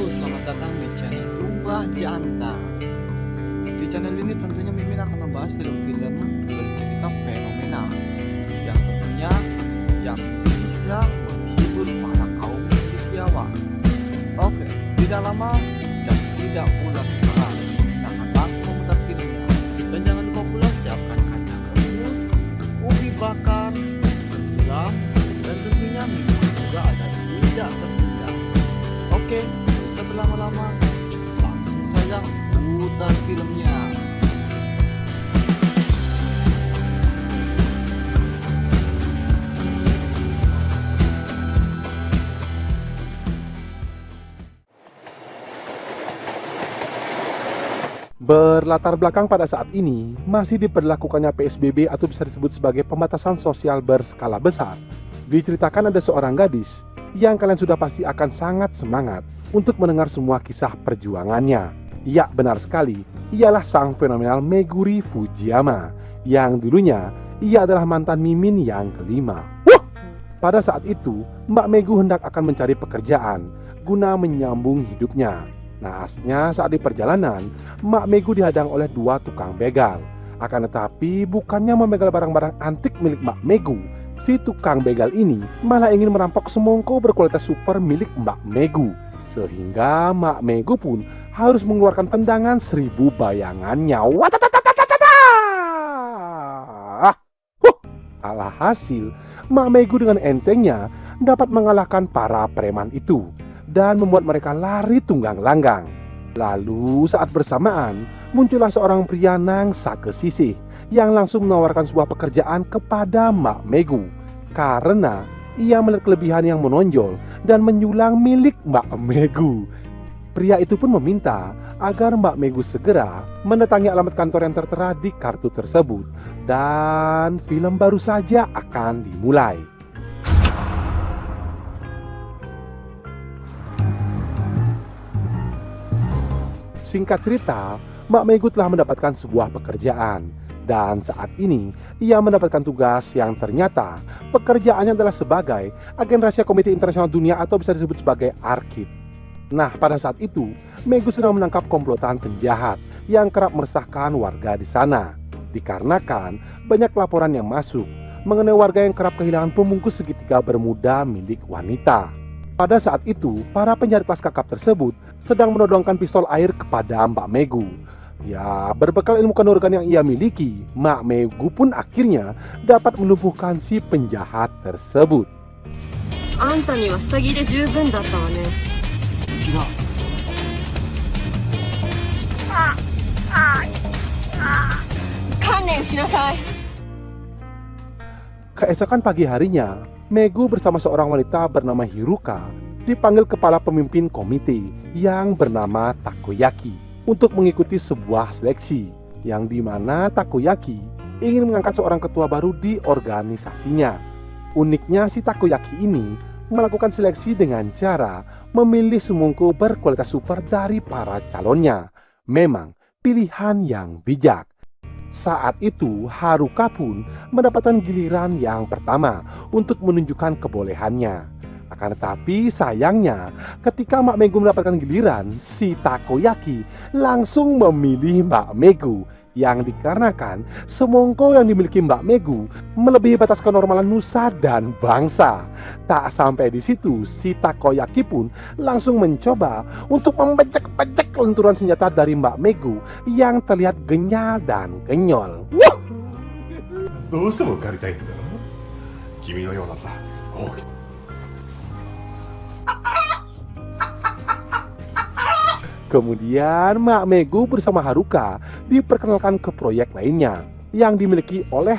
selamat datang di channel Rubah Jantan. Di channel ini tentunya Mimin akan membahas film-film bercerita fenomenal yang tentunya yang bisa menghibur para kaum cendekiawan. Oke, tidak lama dan tidak pula salah, kita akan langsung memutar filmnya. Dan jangan lupa pula siapkan kacang rebus, ubi bakar, silam, dan tentunya minuman juga ada tidak tersedia. Oke, tidak usah berlama-lama, langsung saja putar filmnya. Berlatar belakang pada saat ini, masih diberlakukannya PSBB atau bisa disebut sebagai pembatasan sosial berskala besar. Diceritakan ada seorang gadis yang kalian sudah pasti akan sangat semangat untuk mendengar semua kisah perjuangannya. Ya, benar sekali, ialah sang fenomenal Meguri Fujiyama, yang dulunya ia adalah mantan Mimin yang kelima. Pada saat itu, Mbak Megu hendak akan mencari pekerjaan guna menyambung hidupnya. Naasnya saat di perjalanan, Mbak Megu dihadang oleh dua tukang begal. Akan tetapi bukannya membegal barang-barang antik milik Mbak Megu, si tukang begal ini malah ingin merampok semongko berkualitas super milik Mbak Megu. Sehingga Mbak Megu pun harus mengeluarkan tendangan 1000 bayangannya. Alhasil, Mbak Megu dengan entengnya dapat mengalahkan para preman itu dan membuat mereka lari tunggang langgang. Lalu saat bersamaan muncullah seorang pria nangsa kesisih yang langsung menawarkan sebuah pekerjaan kepada Mbak Megu karena ia melihat kelebihan yang menonjol dan menyulang milik Mbak Megu. Pria itu pun meminta agar Mbak Megu segera mendatangi alamat kantor yang tertera di kartu tersebut dan film baru saja akan dimulai. Singkat cerita, Mbak Megu telah mendapatkan sebuah pekerjaan dan saat ini ia mendapatkan tugas yang ternyata pekerjaannya adalah sebagai agen rahasia Komite Internasional Dunia atau bisa disebut sebagai ARKID. Nah, pada saat itu Megu sedang menangkap komplotan penjahat yang kerap meresahkan warga di sana. Dikarenakan banyak laporan yang masuk mengenai warga yang kerap kehilangan pembungkus segitiga bermuda milik wanita. Pada saat itu, para penjahat kelas kakap tersebut sedang menodongkan pistol air kepada Mbak Megu. Ya, berbekal ilmu kanuragan yang ia miliki, Mbak Megu pun akhirnya dapat melumpuhkan si penjahat tersebut. Anta ni wa sutagi de jubun datta wa ne. Kannen shinasai. Keesokan pagi harinya, Megu bersama seorang wanita bernama Hiruka dipanggil kepala pemimpin komite yang bernama Takoyaki untuk mengikuti sebuah seleksi yang dimana Takoyaki ingin mengangkat seorang ketua baru di organisasinya. Uniknya si Takoyaki ini melakukan seleksi dengan cara memilih semongko berkualitas super dari para calonnya. Memang pilihan yang bijak. Saat itu Haruka pun mendapatkan giliran yang pertama untuk menunjukkan kebolehannya. Akan tetapi sayangnya ketika Mbak Megu mendapatkan giliran, si Takoyaki langsung memilih Mbak Megu yang dikarenakan semongko yang dimiliki Mbak Megu melebihi batas kenormalan nusa dan bangsa. Tak sampai di situ, si Takoyaki pun langsung mencoba untuk membecek-becek lenturan senjata dari Mbak Megu yang terlihat genyal dan genyol. どうしても受かりたいんだろ君のようなさ大き Kemudian Mbak Megu bersama Haruka diperkenalkan ke proyek lainnya yang dimiliki oleh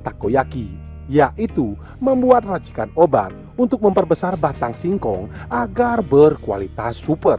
Takoyaki, yaitu membuat racikan obat untuk memperbesar batang singkong agar berkualitas super.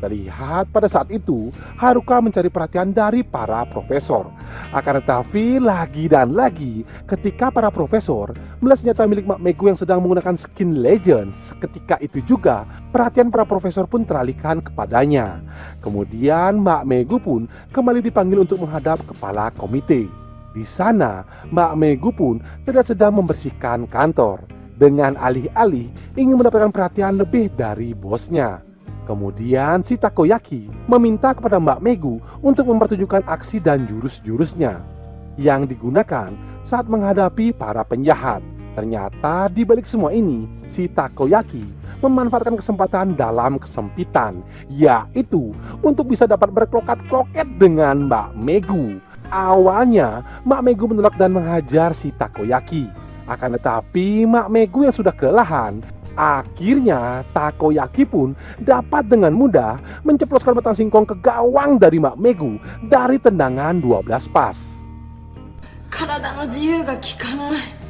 Terlihat pada saat itu Haruka mencari perhatian dari para profesor. Akan tetapi lagi dan lagi ketika para profesor melihat senjata milik Mbak Megu yang sedang menggunakan skin Legends, ketika itu juga perhatian para profesor pun teralihkan kepadanya. Kemudian Mbak Megu pun kembali dipanggil untuk menghadap kepala komite. Di sana Mbak Megu pun terlihat sedang membersihkan kantor. dengan alih-alih ingin mendapatkan perhatian lebih dari bosnya. Kemudian si Takoyaki meminta kepada Mbak Megu untuk mempertunjukkan aksi dan jurus-jurusnya yang digunakan saat menghadapi para penjahat. Ternyata di balik semua ini, si Takoyaki memanfaatkan kesempatan dalam kesempitan, yaitu untuk bisa dapat berklokat-kloket dengan Mbak Megu. Awalnya, Mbak Megu menolak dan menghajar si Takoyaki. Akan tetapi, Mbak Megu yang sudah kelelahan, akhirnya Takoyaki pun dapat dengan mudah menceploskan batang singkong ke gawang dari Mbak Megu dari tendangan 12 pas. 体の自由が利かない。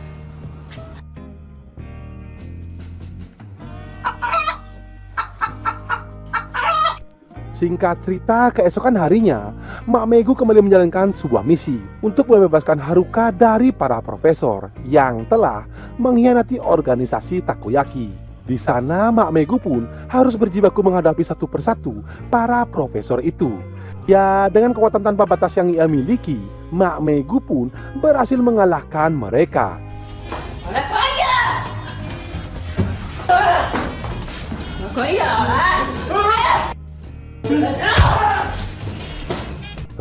Singkat cerita, keesokan harinya, Mbak Megu kembali menjalankan sebuah misi untuk membebaskan Haruka dari para profesor yang telah mengkhianati organisasi Takoyaki. Di sana, Mbak Megu pun harus berjibaku menghadapi satu persatu para profesor itu. Ya, dengan kekuatan tanpa batas yang ia miliki, Mbak Megu pun berhasil mengalahkan mereka.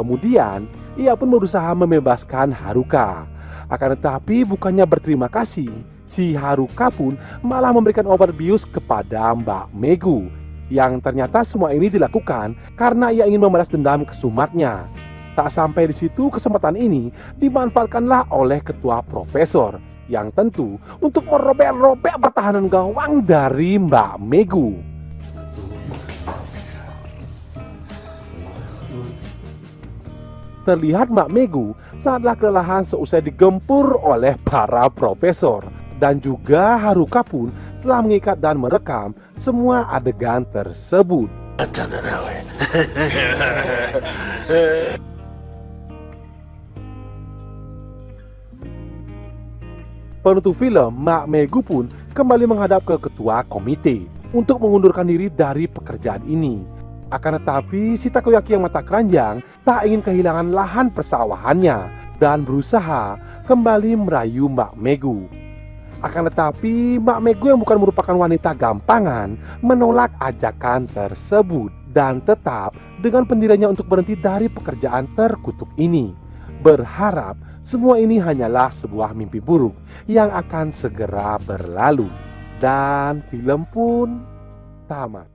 Kemudian, ia pun berusaha membebaskan Haruka. Akan tetapi bukannya berterima kasih, si Haruka pun malah memberikan obat bius kepada Mbak Megu. Yang ternyata semua ini dilakukan karena ia ingin membalas dendam kesumatnya. Tak sampai di situ, kesempatan ini dimanfaatkanlah oleh ketua profesor yang tentu untuk merobek-robek pertahanan gawang dari Mbak Megu. Terlihat Mbak Megu sangatlah kelelahan seusai digempur oleh para profesor. Dan juga Haruka pun telah mengikat dan merekam semua adegan tersebut. Penutup film, Mbak Megu pun kembali menghadap ke ketua komite untuk mengundurkan diri dari pekerjaan ini. Akan tetapi, si Takoyaki yang mata keranjang tak ingin kehilangan lahan persawahannya dan berusaha kembali merayu Mbak Megu. Akan tetapi, Mbak Megu yang bukan merupakan wanita gampangan menolak ajakan tersebut dan tetap dengan pendiriannya untuk berhenti dari pekerjaan terkutuk ini, berharap semua ini hanyalah sebuah mimpi buruk yang akan segera berlalu. Dan film pun tamat.